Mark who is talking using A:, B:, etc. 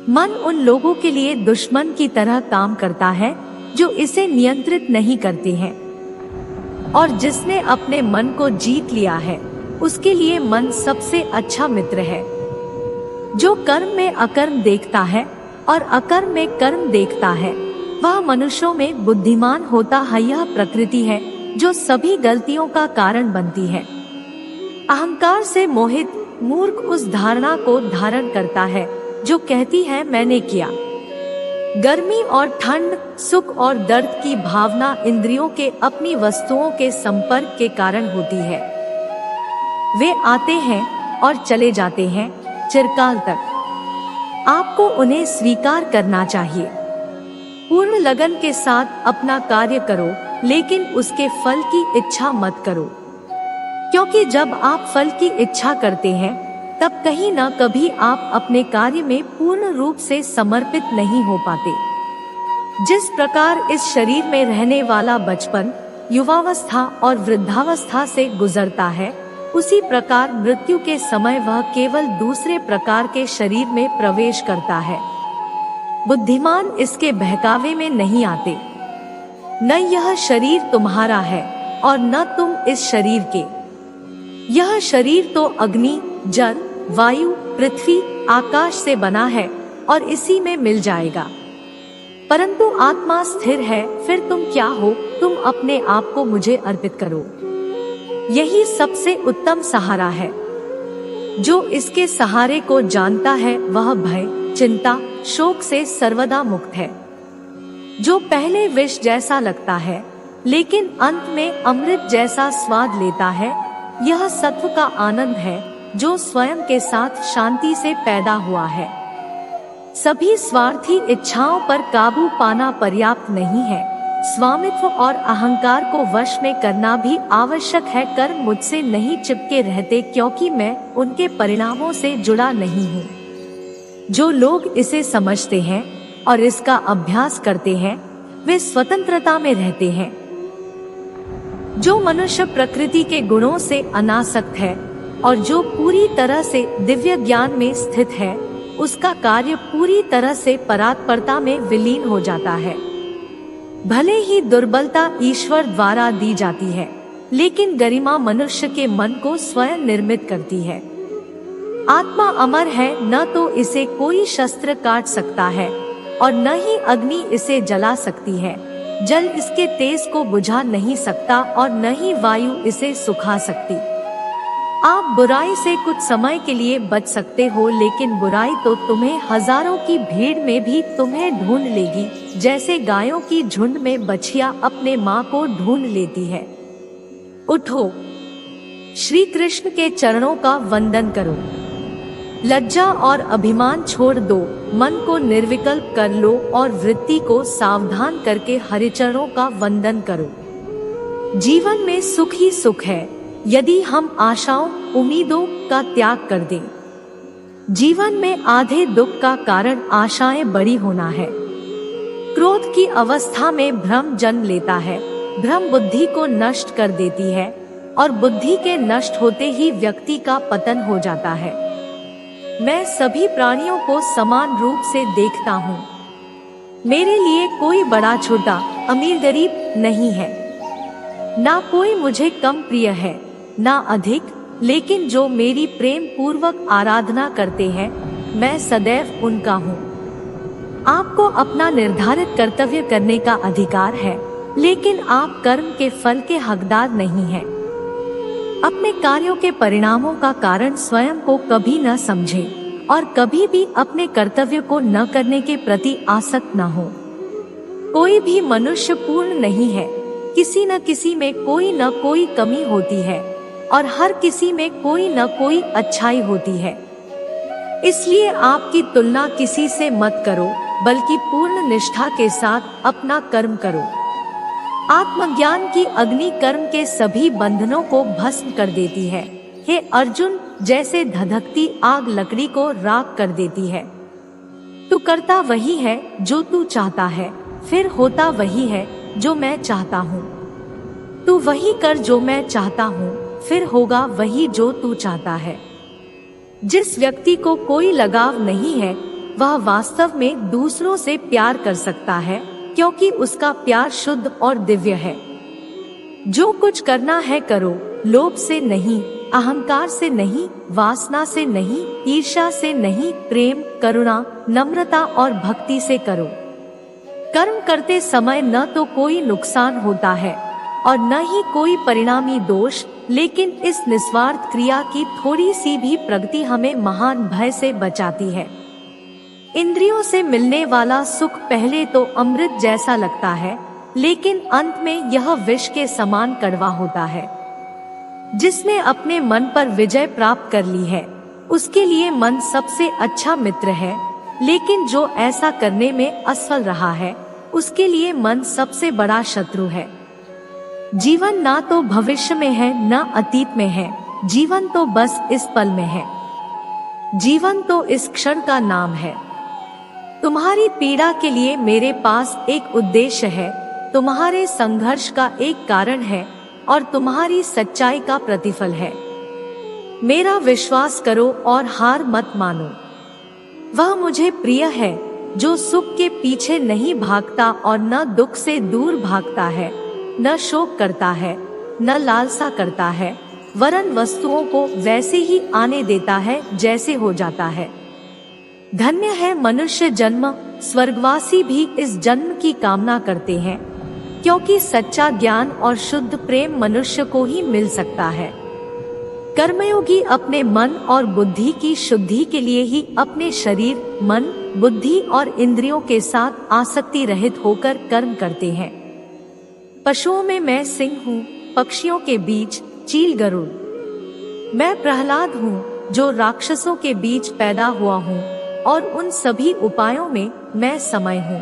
A: मन उन लोगों के लिए दुश्मन की तरह काम करता है जो इसे नियंत्रित नहीं करते हैं, और जिसने अपने मन को जीत लिया है उसके लिए मन सबसे अच्छा मित्र है। जो कर्म में अकर्म देखता है और अकर्म में कर्म देखता है वह मनुष्यों में बुद्धिमान होता है। यह प्रकृति है जो सभी गलतियों का कारण बनती है। अहंकार से मोहित मूर्ख उस धारणा को धारण करता है जो कहती है मैंने किया। गर्मी और ठंड, सुख और दर्द की भावना इंद्रियों के अपनी वस्तुओं के संपर्क के कारण होती है। वे आते हैं और चले जाते हैं चिरकाल तक। आपको उन्हें स्वीकार करना चाहिए। पूर्ण लगन के साथ अपना कार्य करो, लेकिन उसके फल की इच्छा मत करो, क्योंकि जब आप फल की इच्छा करते हैं तब कहीं न कभी आप अपने कार्य में पूर्ण रूप से समर्पित नहीं हो पाते। जिस प्रकार इस शरीर में रहने वाला बचपन, युवावस्था और वृद्धावस्था से गुजरता है, उसी प्रकार मृत्यु के समय वह केवल दूसरे प्रकार के शरीर में प्रवेश करता है। बुद्धिमान इसके बहकावे में नहीं आते। न यह शरीर तुम्हारा है और न तुम इस शरीर के। यह शरीर तो अग्नि, जल, वायु, पृथ्वी, आकाश से बना है और इसी में मिल जाएगा, परंतु आत्मा स्थिर है। फिर तुम क्या हो? तुम अपने आप को मुझे अर्पित करो। यही सबसे उत्तम सहारा है। जो इसके सहारे को जानता है वह भय, चिंता, शोक से सर्वदा मुक्त है। जो पहले विष जैसा लगता है लेकिन अंत में अमृत जैसा स्वाद लेता है, यह सत्व का आनंद है जो स्वयं के साथ शांति से पैदा हुआ है। सभी स्वार्थी इच्छाओं पर काबू पाना पर्याप्त नहीं है। स्वामित्व और अहंकार को वश में करना भी आवश्यक है। कर्म मुझसे नहीं चिपके रहते क्योंकि मैं उनके परिणामों से जुड़ा नहीं हूँ। जो लोग इसे समझते हैं और इसका अभ्यास करते हैं वे स्वतंत्रता में रहते हैं। जो मनुष्य प्रकृति के गुणों से अनासक्त है और जो पूरी तरह से दिव्य ज्ञान में स्थित है, उसका कार्य पूरी तरह से परात्परता में विलीन हो जाता है। भले ही दुर्बलता ईश्वर द्वारा दी जाती है, लेकिन गरिमा मनुष्य के मन को स्वयं निर्मित करती है। आत्मा अमर है, न तो इसे कोई शस्त्र काट सकता है और न ही अग्नि इसे जला सकती है। जल इसके तेज को बुझा नहीं सकता और न ही वायु इसे सुखा सकती। आप बुराई से कुछ समय के लिए बच सकते हो, लेकिन बुराई तो तुम्हें हजारों की भीड़ में भी तुम्हें ढूंढ लेगी, जैसे गायों की झुंड में बछिया अपने माँ को ढूंढ लेती है। उठो, श्री कृष्ण के चरणों का वंदन करो। लज्जा और अभिमान छोड़ दो, मन को निर्विकल्प कर लो और वृत्ति को सावधान करके हरिचरणों का वंदन करो। जीवन में सुख ही सुख है यदि हम आशाओं, उम्मीदों का त्याग कर दें। जीवन में आधे दुख का कारण आशाएं बड़ी होना है। क्रोध की अवस्था में भ्रम जन्म लेता है। भ्रम बुद्धि को नष्ट कर देती है और बुद्धि के नष्ट होते ही व्यक्ति का पतन हो जाता है। मैं सभी प्राणियों को समान रूप से देखता हूँ। मेरे लिए कोई बड़ा छोटा, अमीर गरीब नहीं है। ना कोई मुझे कम प्रिय है ना अधिक, लेकिन जो मेरी प्रेम पूर्वक आराधना करते हैं मैं सदैव उनका हूँ। आपको अपना निर्धारित कर्तव्य करने का अधिकार है, लेकिन आप कर्म के फल के हकदार नहीं हैं। अपने कार्यों के परिणामों का कारण स्वयं को कभी न समझें और कभी भी अपने कर्तव्य को न करने के प्रति आसक्त न हो। कोई भी मनुष्य पूर्ण नहीं है। किसी न किसी में कोई न कोई कमी होती है और हर किसी में कोई न कोई अच्छाई होती है। इसलिए आपकी तुलना किसी से मत करो, बल्कि पूर्ण निष्ठा के साथ अपना कर्म करो। आत्मज्ञान की अग्नि कर्म के सभी बंधनों को भस्म कर देती है। हे अर्जुन, जैसे धधकती आग लकड़ी को राख कर देती है। तू करता वही है जो तू चाहता है, फिर होता वही है जो मैं चाहता हूँ। तू वही कर जो मैं चाहता हूँ, फिर होगा वही जो तू चाहता है। जिस व्यक्ति को कोई लगाव नहीं है वह वास्तव में दूसरों से प्यार कर सकता है, क्योंकि उसका प्यार शुद्ध और दिव्य है। जो कुछ करना है करो, लोभ से नहीं, अहंकार से नहीं, वासना से नहीं, ईर्ष्या से नहीं, प्रेम, करुणा, नम्रता और भक्ति से करो। कर्म करते समय न तो कोई नुकसान होता है और न ही कोई परिणामी दोष, लेकिन इस निस्वार्थ क्रिया की थोड़ी सी भी प्रगति हमें महान भय से बचाती है। इंद्रियों से मिलने वाला सुख पहले तो अमृत जैसा लगता है, लेकिन अंत में यह विष के समान कड़वा होता है। जिसने अपने मन पर विजय प्राप्त कर ली है, उसके लिए मन सबसे अच्छा मित्र है, लेकिन जो ऐसा करने में असफल रहा है, उसके लिए मन सबसे बड़ा शत्रु है। जीवन ना तो भविष्य में है न अतीत में है, जीवन तो बस इस पल में है। जीवन तो इस क्षण का नाम है। तुम्हारी पीड़ा के लिए मेरे पास एक उद्देश्य है, तुम्हारे संघर्ष का एक कारण है और तुम्हारी सच्चाई का प्रतिफल है। मेरा विश्वास करो और हार मत मानो। वह मुझे प्रिय है जो सुख के पीछे नहीं भागता और न दुख से दूर भागता है, न शोक करता है, न लालसा करता है, वरन वस्तुओं को वैसे ही आने देता है जैसे हो जाता है। धन्य है मनुष्य जन्म, स्वर्गवासी भी इस जन्म की कामना करते हैं, क्योंकि सच्चा ज्ञान और शुद्ध प्रेम मनुष्य को ही मिल सकता है। कर्मयोगी अपने मन और बुद्धि की शुद्धि के लिए ही अपने शरीर, मन, बुद्धि और इंद्रियों के साथ आसक्ति रहित होकर कर्म करते हैं। पशुओं में मैं सिंह हूँ, पक्षियों के बीच चील गरुड़। मैं प्रहलाद हूँ जो राक्षसों के बीच पैदा हुआ हूँ, और उन सभी उपायों में मैं समय हूँ।